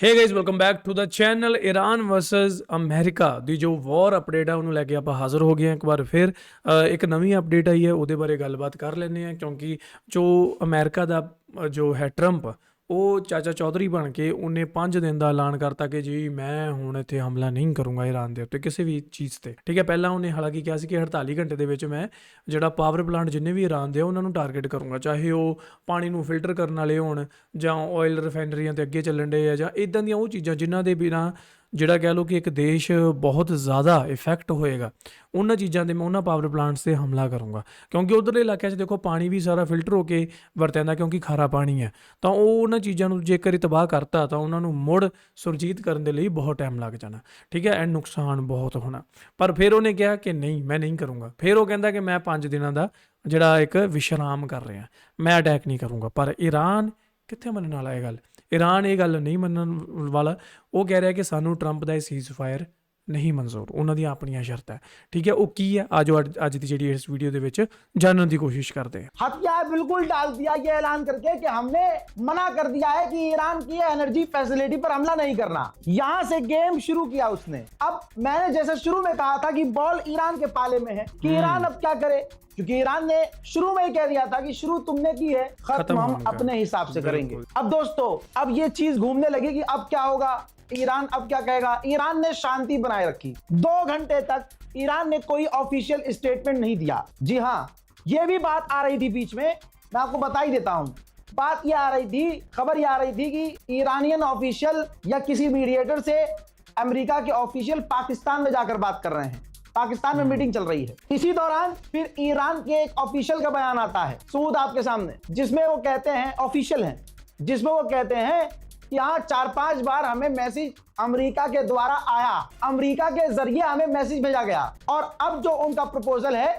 Hey guys welcome back to the channel. Iran versus America ਦੀ ਜੋ war update ਆ ਉਹਨੂੰ ਲੈ ਕੇ ਆਪਾਂ ਹਾਜ਼ਰ ਹੋ ਗਏ ਹਾਂ ਇੱਕ ਵਾਰ ਫਿਰ। ਇੱਕ ਨਵੀਂ ਅਪਡੇਟ ਆਈ ਹੈ, ਉਹਦੇ ਬਾਰੇ ਗੱਲਬਾਤ ਕਰ ਲੈਂਦੇ ਹਾਂ ਕਿਉਂਕਿ ਜੋ ਅਮਰੀਕਾ ਦਾ ਜੋ ਹੈ ਟਰੰਪ, ਉਹ ਚਾਚਾ ਚੌਧਰੀ ਬਣ ਕੇ ਉਹਨੇ 5 ਦਿਨ ਦਾ ਐਲਾਨ ਕਰਤਾ ਕਿ ਜੀ ਮੈਂ ਹੁਣ ਇੱਥੇ ਹਮਲਾ ਨਹੀਂ ਕਰੂੰਗਾ ਈਰਾਨ ਦੇ ਉੱਤੇ ਕਿਸੇ ਵੀ ਚੀਜ਼ ਤੇ। ਠੀਕ ਹੈ, ਪਹਿਲਾਂ ਉਹਨੇ ਹਾਲਾਂਕਿ ਕਿਹਾ ਸੀ ਕਿ 48 ਘੰਟੇ ਦੇ ਵਿੱਚ ਮੈਂ ਜਿਹੜਾ ਪਾਵਰ ਪਲਾਂਟ ਜਿੰਨੇ ਵੀ ਈਰਾਨ ਦੇ ਆ ਉਹਨਾਂ ਨੂੰ ਟਾਰਗੇਟ ਕਰੂੰਗਾ, ਚਾਹੇ ਉਹ ਪਾਣੀ ਨੂੰ ਫਿਲਟਰ ਕਰਨ ਵਾਲੇ ਹੋਣ ਜਾਂ ਆਇਲ ਰਿਫਾਈਨਰੀਆਂ ਤੇ ਅੱਗੇ ਚੱਲਣ ਡੇ ਆ ਜਾਂ ਇੱਦਾਂ ਦੀਆਂ ਉਹ ਚੀਜ਼ਾਂ ਜਿਨ੍ਹਾਂ ਦੇ ਬਿਨਾਂ ਜਿਹੜਾ ਕਹਿ ਲਓ ਕਿ ਇੱਕ ਦੇਸ਼ ਬਹੁਤ ਜ਼ਿਆਦਾ ਇਫੈਕਟ ਹੋਏਗਾ, ਉਹਨਾਂ ਚੀਜ਼ਾਂ ਦੇ ਮੈਂ ਉਹਨਾਂ ਪਾਵਰ ਪਲਾਂਟਸ 'ਤੇ ਹਮਲਾ ਕਰੂੰਗਾ। ਕਿਉਂਕਿ ਉੱਧਰਲੇ ਇਲਾਕਿਆਂ 'ਚ ਦੇਖੋ ਪਾਣੀ ਵੀ ਸਾਰਾ ਫਿਲਟਰ ਹੋ ਕੇ ਵਰਤਿਆ ਜਾਂਦਾ ਕਿਉਂਕਿ ਖਾਰਾ ਪਾਣੀ ਹੈ, ਤਾਂ ਉਹ ਉਹਨਾਂ ਚੀਜ਼ਾਂ ਨੂੰ ਜੇਕਰ ਤਬਾਹ ਕਰਤਾ ਤਾਂ ਉਹਨਾਂ ਨੂੰ ਮੁੜ ਸੁਰਜੀਤ ਕਰਨ ਦੇ ਲਈ ਬਹੁਤ ਟਾਈਮ ਲੱਗ ਜਾਣਾ। ਠੀਕ ਹੈ, ਐਂਡ ਨੁਕਸਾਨ ਬਹੁਤ ਹੋਣਾ। ਪਰ ਫਿਰ ਉਹਨੇ ਕਿਹਾ ਕਿ ਨਹੀਂ, ਮੈਂ ਨਹੀਂ ਕਰੂੰਗਾ। ਫਿਰ ਉਹ ਕਹਿੰਦਾ ਕਿ ਮੈਂ 5 ਦਿਨਾਂ ਦਾ ਜਿਹੜਾ ਇੱਕ ਵਿਸ਼ਰਾਮ ਕਰ ਰਿਹਾ, ਮੈਂ ਅਟੈਕ ਨਹੀਂ ਕਰੂੰਗਾ। ਪਰ ਈਰਾਨ ਕਿੱਥੇ ਮੰਨਣ ਵਾਲਾ ਇਹ ਗੱਲ? ਈਰਾਨ ਇਹ ਗੱਲ ਨਹੀਂ ਮੰਨਣ ਵਾਲਾ। ਉਹ ਕਹਿ ਰਿਹਾ ਕਿ ਸਾਨੂੰ ਟਰੰਪ ਦਾ ਇਹ ਸੀਜ਼ਫਾਇਰ ਨਹੀਂ ਮਨਜ਼ੂਰ, ਉਹਨਾਂ ਦੀਆਂ ਆਪਣੀਆਂ ਸ਼ਰਤਾਂ। ਠੀਕ ਹੈ, ਉਹ ਕੀ ਹੈ ਆਜੋ ਅੱਜ ਦੀ ਜਿਹੜੀ ਇਸ ਵੀਡੀਓ ਦੇ ਵਿੱਚ जानने की कोशिश करते हैं। हथियार बिल्कुल डाल दिया ये ऐलान करके कि हमने मना कर दिया है कि ईरान की एनर्जी फैसिलिटी पर हमला नहीं करना। यहां से गेम शुरू किया उसने। अब मैंने जैसे शुरू में कहा था कि बॉल ईरान के पाले में है कि ईरान अब क्या करे, क्योंकि ईरान ने शुरू में ही कह दिया था कि शुरू तुमने की है, खत्म हम अपने हिसाब से करेंगे। अब दोस्तों, अब ये चीज घूमने लगी कि अब क्या होगा, ईरान अब क्या कहेगा। ईरान ने शांति बनाए रखी। 2 घंटे तक ईरान ने कोई ऑफिशियल स्टेटमेंट नहीं दिया। जी हां, ये भी बात आ रही थी बीच में, मैं आपको बता ही देता हूं। बात ये आ रही थी, खबर ये आ रही थी कि ईरानियन ऑफिशियल या किसी मीडिएटर से अमेरिका के ऑफिशियल पाकिस्तान में जाकर बात कर रहे हैं, पाकिस्तान में मीटिंग चल रही है। इसी दौरान फिर ईरान के एक ऑफिशियल का बयान आता है सूद आपके सामने, जिसमें वो कहते हैं, ऑफिशियल हैं, जिसमें वो कहते हैं कि हाँ 4-5 बार हमें मैसेज अमेरिका के द्वारा आया, अमेरिका के जरिए हमें मैसेज भेजा गया, और अब जो उनका प्रपोजल है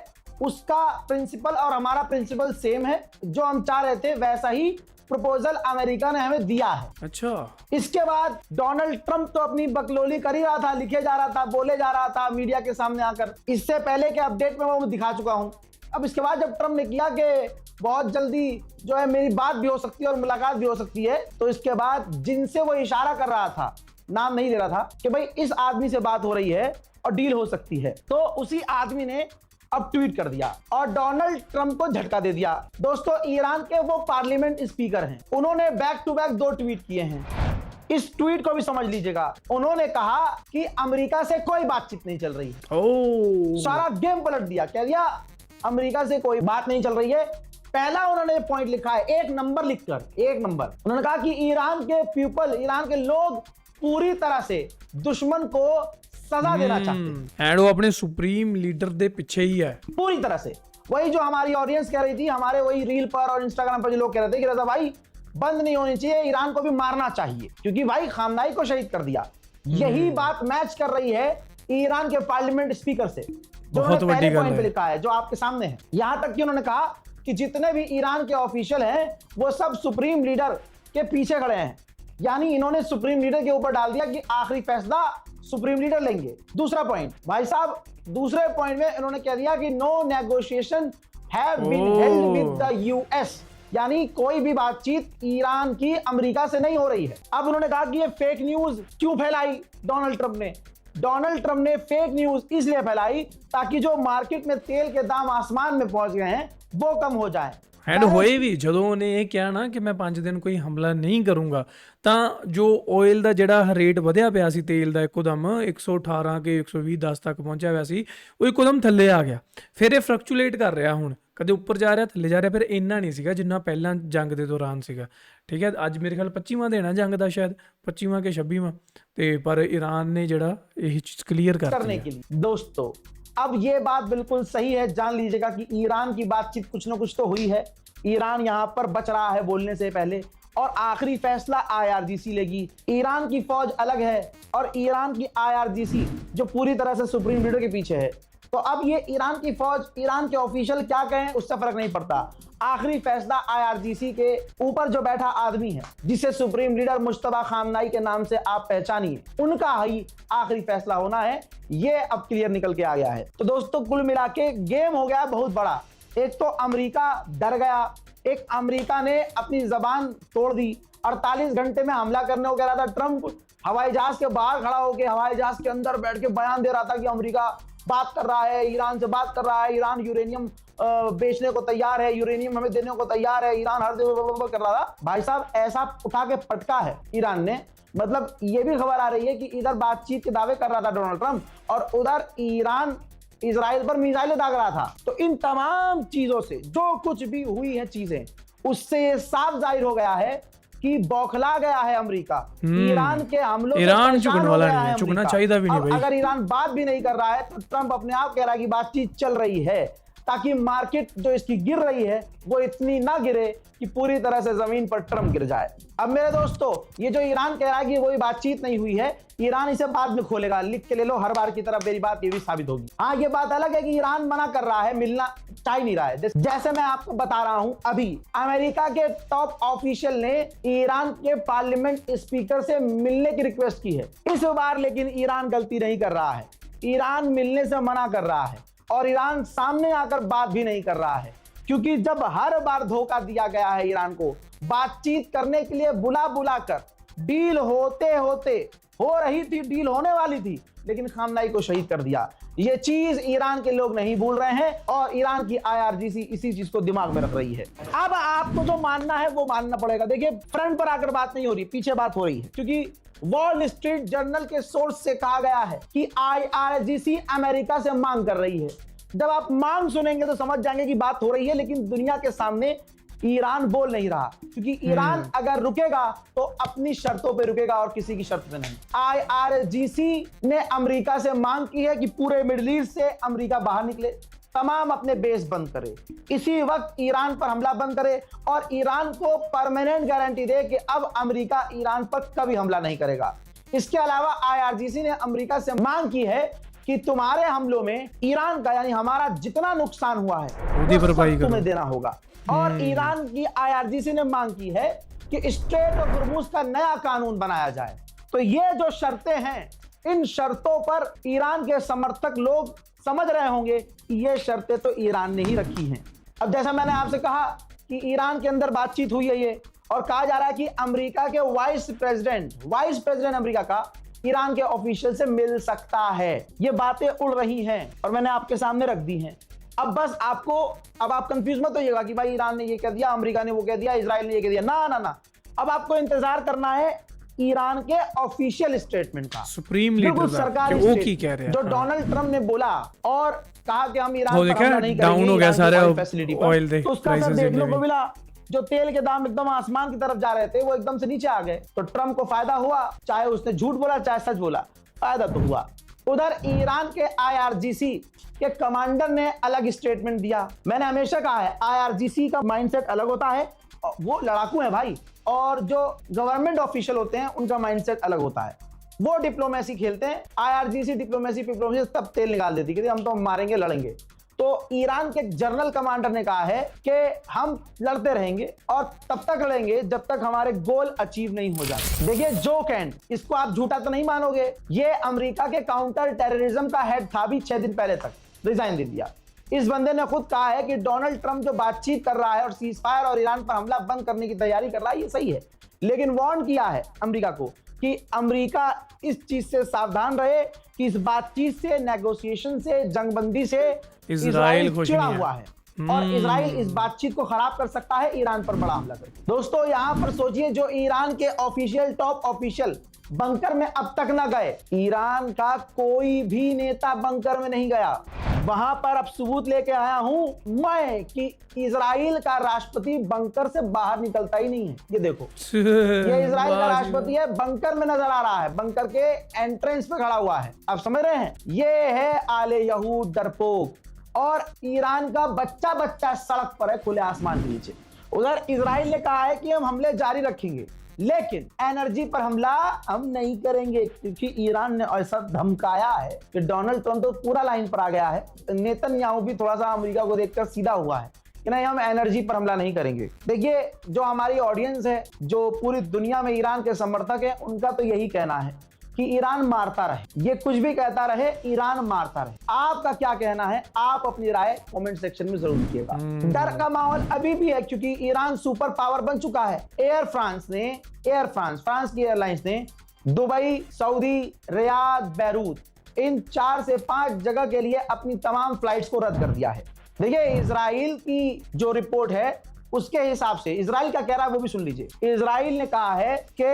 उसका प्रिंसिपल और हमारा प्रिंसिपल सेम है। जो हम चाह रहे थे वैसा ही प्रपोजल अमेरिका ने हमें दिया है। अच्छा, इसके बाद डोनाल्ड ट्रंप तो अपनी बकलोली कर ही रहा था, लिखे जा रहा था, बोले जा रहा था मीडिया के सामने आकर। इससे पहले के अपडेट में वो दिखा चुका हूं। अब इसके बाद जब ट्रंप ने किया कि बहुत जल्दी जो है मेरी बात भी हो सकती है और मुलाकात भी हो सकती है, तो इसके बाद जिनसे वो इशारा कर रहा था, नाम नहीं ले रहा था, कि भाई इस आदमी से बात हो रही है और डील हो सकती है, तो उसी आदमी ने अब ट्वीट कर दिया और डोनाल्ड ट्रंप को झटका दे दिया। दोस्तों, ईरान के वो पार्लियामेंट स्पीकर हैं, उन्होंने बैक टू बैक 2 ट्वीट किए हैं। इस ट्वीट को भी समझ लीजिएगा। उन्होंने कहा कि अमेरिका से कोई बातचीत नहीं चल रही है। सारा गेम पलट दिया, कह दिया अमेरिका से कोई बात नहीं चल रही है। पहला उन्होंने पॉइंट लिखा है, 1 नंबर लिखकर, 1 नंबर उन्होंने कहा कि ईरान के पीपल, ईरान के लोग पूरी तरह से दुश्मन को सजा देना चाहते हैं, एंड वो अपने सुप्रीम लीडर दे पीछे ही है पूरी तरह से। वही जो हमारी ऑडियंस कह रही थी, हमारे वही रील पर और इंस्टाग्राम पर जो लोग कह रहे थे कि रजा भाई बंद नहीं होनी चाहिए, ईरान को भी मारना चाहिए क्योंकि भाई खामनाई को शहीद कर दिया। यही बात मैच कर रही है ईरान के पार्लियामेंट स्पीकर से, जो उन्होंने पहले पॉइंट पे लिखा है, जो आपके सामने है। यहां तक कि उन्होंने कहा कि जितने भी ईरान के ऑफिशियल हैं वो सब सुप्रीम लीडर के पीछे खड़े हैं। यानी इन्होंने सुप्रीम लीडर के ऊपर डाल दिया कि आखिरी फैसला सुप्रीम लीडर लेंगे। दूसरा पॉइंट भाई साहब, दूसरे पॉइंट में इन्होंने कह दिया कि no negotiation have been held with the US, यानी कोई भी बातचीत ईरान की अमेरिका से नहीं हो रही है। अब उन्होंने कहा कि ये फेक न्यूज क्यों फैलाई डोनाल्ड ट्रंप ने। डोनाल्ड ट्रंप ने फेक न्यूज इसलिए फैलाई ताकि जो मार्केट में तेल के दाम आसमान में पहुंच गए हैं वो कम हो जाए। ਐਂਡ ਹੋਏ ਵੀ ਜਦੋਂ ਉਹਨੇ ਇਹ ਕਿਹਾ ਨਾ ਕਿ ਮੈਂ 5 ਦਿਨ ਕੋਈ ਹਮਲਾ ਨਹੀਂ ਕਰੂੰਗਾ, ਤਾਂ ਜੋ ਆਇਲ ਦਾ ਜਿਹੜਾ ਰੇਟ ਵਧਿਆ ਪਿਆ ਸੀ ਤੇਲ ਦਾ, ਇੱਕੋਦਮ 118 ਕੇ 120-10 ਤੱਕ ਪਹੁੰਚਿਆ ਹੋਇਆ ਸੀ, ਉਹ ਇੱਕੋਦਮ ਥੱਲੇ ਆ ਗਿਆ। ਫਿਰ ਇਹ ਫਲਕਚੁਏਟ ਕਰ ਰਿਹਾ, ਹੁਣ ਕਦੇ ਉੱਪਰ ਜਾ ਰਿਹਾ, ਥੱਲੇ ਜਾ ਰਿਹਾ। ਫਿਰ ਇੰਨਾ ਨਹੀਂ ਸੀਗਾ ਜਿੰਨਾ ਪਹਿਲਾਂ ਜੰਗ ਦੇ ਦੌਰਾਨ ਸੀਗਾ। ਠੀਕ ਹੈ, ਅੱਜ ਮੇਰੇ ਖਿਆਲ 25ਵਾਂ ਦੇਣਾ ਜੰਗ ਦਾ, ਸ਼ਾਇਦ 25ਵਾਂ ਕੇ 26ਵਾਂ, ਤੇ ਪਰ ईरान ने ਜਿਹੜਾ ਇਹ ਚੀਜ਼ ਕਲੀਅਰ करने के लिए। दोस्तों, अब ये बात बिल्कुल सही है, जान लीजिएगा कि ईरान की बातचीत कुछ ना कुछ तो हुई है। ईरान यहां पर बच रहा है बोलने से पहले, और आखिरी फैसला IRGC लेगी। ईरान की फौज अलग है और ईरान की IRGC जो पूरी तरह से सुप्रीम लीडर के पीछे है। तो अब ये ईरान की फौज, ईरान के ऑफिशियल क्या कहें उससे फर्क नहीं पड़ता। आखिरी फैसला IRGC के ऊपर जो बैठा आदमी है, जिसे सुप्रीम लीडर मुश्तबा खामनाई के नाम से आप पहचानिए, उनका ही आखिरी फैसला होना है। ये अब क्लियर निकल के आ गया है। तो दोस्तों, कुल मिला के गेम हो गया बहुत बड़ा। एक तो अमेरिका डर गया एक अमेरिका ने अपनी जबान तोड़ दी, 48 घंटे में हमला करने को कह रहा था ट्रंप, हवाई जहाज के बाहर खड़ा होकर हवाई जहाज के अंदर बैठ के बयान दे रहा था कि अमेरिका बात कर रहा है, ईरान से बात कर रहा है, ईरान यूरेनियम बेचने को तैयार है, यूरेनियम हमें देने को तैयार है, ईरान हर जगह कर रहा था। भाई साहब ऐसा उठा के पटका है ईरान ने, मतलब ये भी खबर आ रही है कि इधर बातचीत के दावे कर रहा था डोनाल्ड ट्रंप और उधर ईरान इजराइल पर मिसाइलें दाग रहा था। तो इन तमाम चीजों से जो कुछ भी हुई है चीजें, उससे ये साफ जाहिर हो गया है कि बौखला गया है अमेरिका। ईरान के हमलों से ईरान परेशान झुकने हो वाला गया नहीं है है, झुकना अमेरिका। चाहिए भी नहीं अब भाई। अगर ईरान बात भी नहीं कर रहा है तो ट्रंप अपने आप कह रहा है कि बातचीत चल रही है, ताकि मार्केट जो इसकी गिर रही है वो इतनी ना गिरे कि पूरी तरह से जमीन पर ट्रंप गिर जाए। अब मेरे दोस्तों, ये जो ईरान कह रहा है कि वही बातचीत नहीं हुई है, ईरान इसे बाद में खोलेगा, लिख के ले लो, हर बार की तरह मेरी बात ये भी साबित होगी। हाँ, ये बात अलग है कि ईरान मना कर रहा है, मिलना चाह नहीं रहा है। जैसे मैं आपको बता रहा हूं, अभी अमेरिका के टॉप ऑफिशियल ने ईरान के पार्लियामेंट स्पीकर से मिलने की रिक्वेस्ट की है इस बार, लेकिन ईरान गलती नहीं कर रहा है। ईरान मिलने से मना कर रहा है और ईरान सामने आकर बात भी नहीं कर रहा है, क्योंकि जब हर बार धोखा दिया गया है ईरान को, बातचीत करने के लिए बुला बुला कर, डील होते होते हो रही थी, डील होने वाली थी, लेकिन खामनाई को शहीद कर दिया। ये चीज ईरान के लोग नहीं भूल रहे हैं और ईरान की आईआरजीसी इसी चीज को दिमाग में रख रही है। अब आपको जो मानना है वो मानना पड़ेगा। देखिए, फ्रंट पर आकर बात नहीं हो रही, पीछे बात हो रही है, क्योंकि वॉल स्ट्रीट जर्नल के सोर्स से कहा गया है कि आईआरजीसी अमेरिका से मांग कर रही है। जब आप मांग सुनेंगे तो समझ जाएंगे कि बात हो रही है, लेकिन दुनिया के सामने ईरान बोल नहीं रहा, क्योंकि ईरान अगर रुकेगा तो अपनी शर्तों पे रुकेगा और किसी की शर्त पे नहीं। आईआरजीसी ने अमेरिका से मांग की है कि पूरे मिडिल ईस्ट से अमेरिका बाहर निकले, तमाम अपने बेस बंद करे, इसी वक्त ईरान पर हमला बंद करे और ईरान को परमानेंट गारंटी दे कि अब अमेरिका ईरान पर कभी हमला नहीं करेगा। इसके अलावा आईआरजीसी ने अमेरिका से मांग की है कि तुम्हारे हमलों में ईरान का, यानी हमारा जितना नुकसान हुआ है वो सब तुम्हें देना होगा। और ईरान की आईआरजीसी ने मांग की है कि स्ट्रेट ऑफ हॉर्मुज का नया कानून बनाया जाए। तो ये जो शर्तें हैं, इन शर्तों पर ईरान के समर्थक लोग समझ रहे होंगे कि ये शर्तें तो ईरान ने ही रखी हैं। अब जैसा मैंने आपसे कहा कि ईरान के अंदर बातचीत हुई है ये, और कहा जा रहा है कि अमेरिका के वाइस प्रेसिडेंट अमेरिका का ईरान के ऑफिशियल से मिल सकता है। ये बातें उड़ रही हैं और मैंने आपके सामने रख दी हैं। अब बस आपको, अब आप कंफ्यूज मत होइएगा कि भाई ईरान ने ये कह दिया, अमेरिका ने वो कह दिया, इजराइल ने ये कह दिया। ना ना ना, अब आपको इंतजार करना है ईरान के ऑफिशियल स्टेटमेंट का, सुप्रीम लीडर सरकारी वो की कह रहे हैं, जो डोनाल्ड ट्रंप ने बोला और कहा कि हम ईरान पर हमला नहीं करेंगे, डाउन हो गया सारा ऑयल तो उसका असर देखने को मिला। जो तेल के दाम एकदम आसमान की तरफ जा रहे थे वो एकदम से नीचे आ गए। तो ट्रंप को फायदा हुआ, चाहे उसने झूठ बोला चाहे सच बोला, फायदा तो हुआ। उधर ईरान के आईआरजीसी के कमांडर ने अलग स्टेटमेंट दिया। मैंने हमेशा कहा है आईआरजीसी का माइंडसेट अलग होता है, वो लड़ाकू है भाई, और जो गवर्नमेंट ऑफिशियल होते हैं उनका माइंडसेट अलग होता है, वो डिप्लोमेसी खेलते हैं। आईआरजीसी डिप्लोमेसी तब तेल निकाल देती कि हम तो मारेंगे, लड़ेंगे। तो ईरान के जनरल कमांडर ने कहा है कि हम लड़ते रहेंगे और तब तक लड़ेंगे जब तक हमारे गोल अचीव नहीं हो जाते। देखिए, जो कैंट, इसको आप झूठा तो नहीं मानोगे, ये अमेरिका के काउंटर टेररिज्म का हेड था भी 6 दिन पहले तक, रिजाइन दे दिया। इस बंदे ने खुद कहा है कि डोनाल्ड ट्रंप जो बातचीत कर रहा है और सीजफायर और ईरान पर हमला बंद करने की तैयारी कर रहा है, ये सही है, लेकिन वार्न किया है अमेरिका को कि अमेरिका इस चीज से सावधान रहे कि इस बातचीत से, नेगोशिएशन से, जंगबंदी से इजराइल चिढ़ा हुआ है और इजराइल इस बातचीत को खराब कर सकता है, ईरान पर बड़ा हमला करके। दोस्तों, यहां पर सोचिए, जो ईरान के ऑफिशियल, टॉप ऑफिशियल बंकर में अब तक न गए, ईरान का कोई भी नेता बंकर में नहीं गया। वहां पर अब सबूत लेके आया हूं मैं कि इजराइल का राष्ट्रपति बंकर से बाहर निकलता ही नहीं है। ये देखो, ये इजराइल का राष्ट्रपति है, बंकर में नजर आ रहा है, बंकर के एंट्रेंस पे खड़ा हुआ है। आप समझ रहे हैं, ये है आले यहूद डरपोक। और ईरान का बच्चा बच्चा सड़क पर है, खुले आसमान के नीचे। उधर इजराइल ने कहा है कि हम हमले जारी रखेंगे, लेकिन एनर्जी पर हमला हम नहीं करेंगे, क्योंकि ईरान ने ऐसा धमकाया है कि डोनाल्ड ट्रंप तो पूरा लाइन पर आ गया है। नेतन्याहू भी थोड़ा सा अमेरिका को देखकर सीधा हुआ है कि नहीं, हम एनर्जी पर हमला नहीं करेंगे। देखिए, जो हमारी ऑडियंस है, जो पूरी दुनिया में ईरान के समर्थक है, उनका तो यही कहना है कि ईरान मारता रहे, ये कुछ भी कहता रहे, ईरान मारता रहे। आपका क्या कहना है? आप अपनी राय कमेंट सेक्शन में जरूर दीजिएगा। डर का माहौल अभी भी है क्योंकि ईरान सुपर पावर बन चुका है। फ्रांस की एयरलाइंस ने दुबई, सऊदी, रियाद, बैरूत इन 4 से 5 जगह के लिए अपनी तमाम फ्लाइट्स को रद्द कर दिया है। देखिए, इजराइल की जो रिपोर्ट है उसके हिसाब से इजराइल क्या कह रहा है वो भी सुन लीजिए। इजराइल ने कहा है कि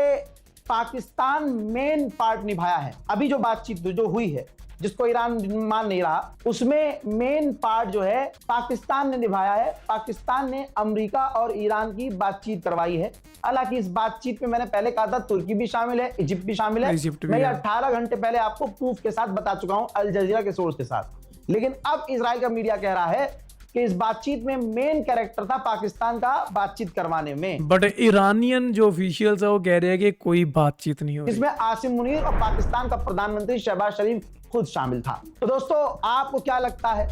पाकिस्तान मेन पार्ट निभाया है। अभी जो बातचीत जो हुई है, जिसको ईरान मान नहीं रहा, उसमें मेन पार्ट जो है पाकिस्तान ने निभाया है। पाकिस्तान ने अमेरिका और ईरान की बातचीत करवाई है। हालांकि इस बातचीत में मैंने पहले कहा था तुर्की भी शामिल है, इजिप्ट भी शामिल है। मैं 18 घंटे पहले आपको प्रूफ के साथ बता चुका हूं, अल जजीरा के सोर्स के साथ। लेकिन अब इजराइल का मीडिया कह रहा है कि इस बातचीत में मेन कैरेक्टर था पाकिस्तान का बातचीत करवाने में। बट ईरानियन जो ऑफिशियल्स है वो कह रहे हैं कि कोई बातचीत नहीं हो रही। इसमें आसिम मुनीर और पाकिस्तान का प्रधानमंत्री शहबाज शरीफ खुद शामिल था। तो दोस्तों, आपको क्या लगता है?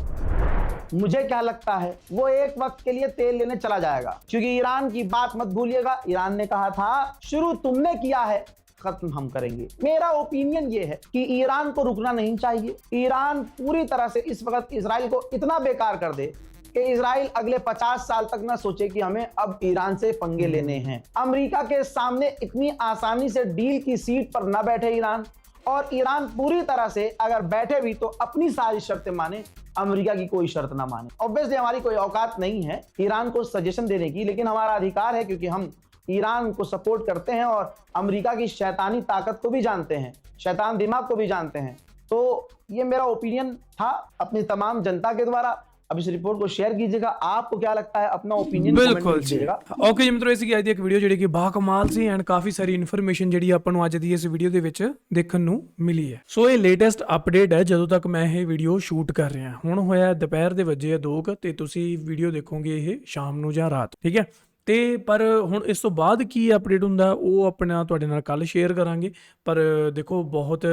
मुझे क्या लगता है, वो एक वक्त के लिए तेल लेने चला जाएगा, क्योंकि ईरान की बात मत भूलिएगा। ईरान ने कहा था शुरू तुमने किया है, खत्म हम करेंगे। मेरा ओपिनियन ये है कि ईरान को रुकना नहीं चाहिए। ईरान पूरी तरह से इस वक्त इजराइल को इतना बेकार कर दे कि इजराइल अगले 50 साल तक ना सोचे कि हमें अब ईरान से पंगे लेने हैं। अमेरिका के सामने इतनी आसानी से डील की सीट पर ना बैठे ईरान, और ईरान पूरी तरह से अगर बैठे भी तो अपनी सारी शर्तें माने, अमेरिका की कोई शर्त ना माने। ऑब्वियसली हमारी कोई औकात नहीं है ईरान को सजेशन देने की, लेकिन हमारा अधिकार है क्योंकि हम ईरान को सपोर्ट करते हैं और अमेरिका की शैतानी ताकत को भी जानते हैं, शैतान दिमाग को भी जानते हैं। तो ये मेरा ओपिनियन था अपनी तमाम जनता के द्वारा। अब इस रिपोर्ट को शेयर कीजिएगा। आपको क्या लगता है? अपना ओपिनियन कमेंट में दीजिएगा। ओके जी मित्रों, इसी ਅੱਜ ਦੀ ਇੱਕ ਵੀਡੀਓ ਜਿਹੜੀ ਕਿ ਬਾ ਕਮਾਲ ਸੀ ਐਂਡ ਕਾਫੀ ਸਾਰੀ ਇਨਫੋਰਮੇਸ਼ਨ ਜਿਹੜੀ ਆਪਾਂ ਨੂੰ ਅੱਜ ਦੀ ਇਸ ਵੀਡੀਓ ਦੇ ਵਿੱਚ ਦੇਖਣ ਨੂੰ ਮਿਲੀ ਹੈ। ਸੋ ਇਹ ਲੇਟੈਸਟ ਅਪਡੇਟ ਹੈ ਜਦੋਂ ਤੱਕ ਮੈਂ ਇਹ ਵੀਡੀਓ ਸ਼ੂਟ ਕਰ ਰਿਹਾ। ਹੁਣ ਹੋਇਆ ਦੁਪਹਿਰ ਦੇ ਵੱਜੇ ਆ 2 ਤੇ ਤੁਸੀਂ ਵੀਡੀਓ ਦੇਖੋਗੇ ਇਹ ਸ਼ਾਮ ਨੂੰ ਜਾਂ ਰਾਤ, ਠੀਕ ਹੈ। ਤੇ ਪਰ ਹੁਣ ਇਸ ਤੋਂ ਬਾਅਦ ਕੀ ਅਪਡੇਟ ਹੁੰਦਾ ਉਹ ਆਪਣਾ ਤੁਹਾਡੇ ਨਾਲ ਕੱਲ ਸ਼ੇਅਰ ਕਰਾਂਗੇ। ਪਰ ਦੇਖੋ ਬਹੁਤ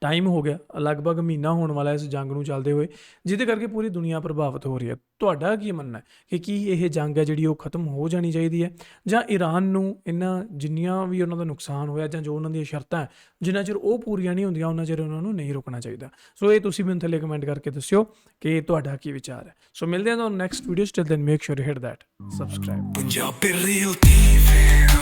ਟਾਈਮ ਹੋ ਗਿਆ, ਲਗਭਗ ਮਹੀਨਾ ਹੋਣ ਵਾਲਾ ਇਸ ਜੰਗ ਨੂੰ ਚੱਲਦੇ ਹੋਏ, ਜਿਹਦੇ ਕਰਕੇ ਪੂਰੀ ਦੁਨੀਆ ਪ੍ਰਭਾਵਿਤ ਹੋ ਰਹੀ ਹੈ। ਤੁਹਾਡਾ ਕੀ ਮੰਨਣਾ ਹੈ ਕਿ ਕੀ ਇਹ ਜੰਗ ਹੈ ਜਿਹੜੀ ਉਹ ਖਤਮ ਹੋ ਜਾਣੀ ਚਾਹੀਦੀ ਹੈ, ਜਾਂ ਈਰਾਨ ਨੂੰ ਇਹਨਾਂ ਜਿੰਨੀਆਂ ਵੀ ਉਹਨਾਂ ਦਾ ਨੁਕਸਾਨ ਹੋਇਆ ਜਾਂ ਜੋ ਉਹਨਾਂ ਦੀਆਂ ਸ਼ਰਤਾਂ ਹੈ ਜਿੰਨਾ ਚਿਰ ਉਹ ਪੂਰੀਆਂ ਨਹੀਂ ਹੁੰਦੀਆਂ ਉਹਨਾਂ ਚਿਰ ਉਹਨਾਂ ਨੂੰ ਨਹੀਂ ਰੁਕਣਾ ਚਾਹੀਦਾ? ਸੋ ਇਹ ਤੁਸੀਂ ਮੈਨੂੰ ਥੱਲੇ ਕਮੈਂਟ ਕਰਕੇ ਦੱਸਿਓ ਕਿ ਤੁਹਾਡਾ ਕੀ ਵਿਚਾਰ ਹੈ। ਸੋ ਮਿਲਦੇ ਹਾਂ ਤੁਹਾਨੂੰ next video. Still then make sure you hit that subscribe. Punjabi Real TV.